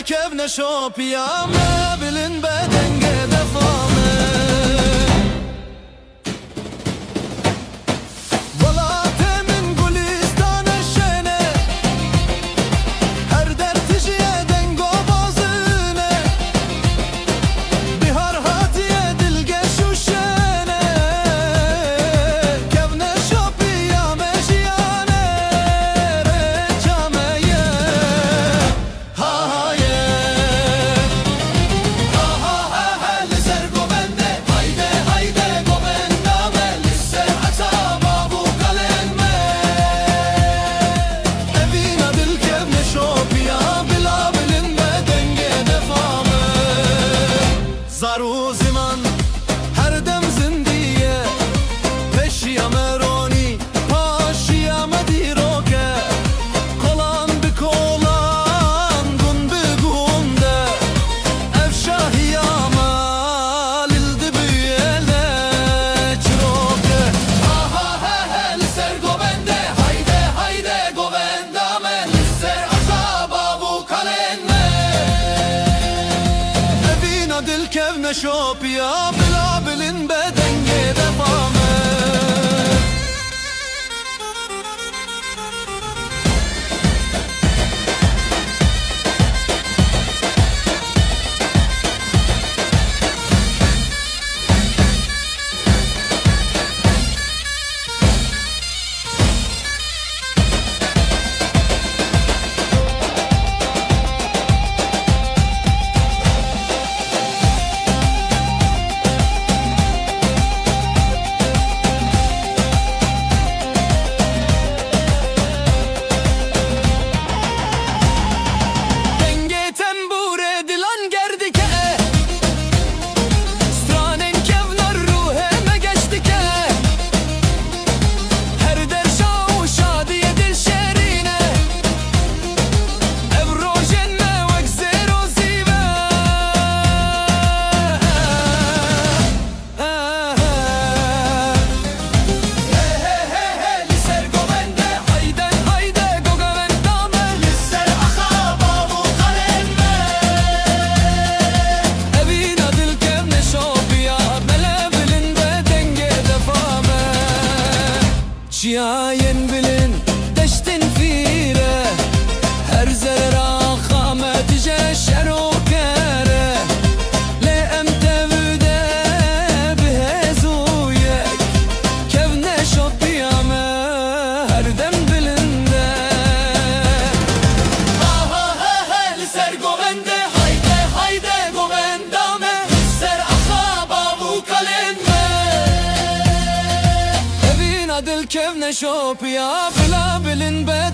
كيف نشوف يا ما بلن بدن قد فامي زارو زمان هر دم زندیه پشیا مرونی پاشیا مدیروکه کلان بکلان گون بگونده افشاهی آمال الدبیله چروکه آها هل سر گوبنده hayde hayde گوبندامه لسر عصابا و کلنه دل كيف نشوف يا بلا بلن بدن قد فامي شياين بلن دشتن فيره هر زرع خامت جشر وكاره لأم تبدا بهزويك كيف نشوف بيامه هر دم بلنده آها لسر قوبنده hayde hayde قوبندامه لسر أخابا وكلنده دل كيف نشوف يا بلا بلن بد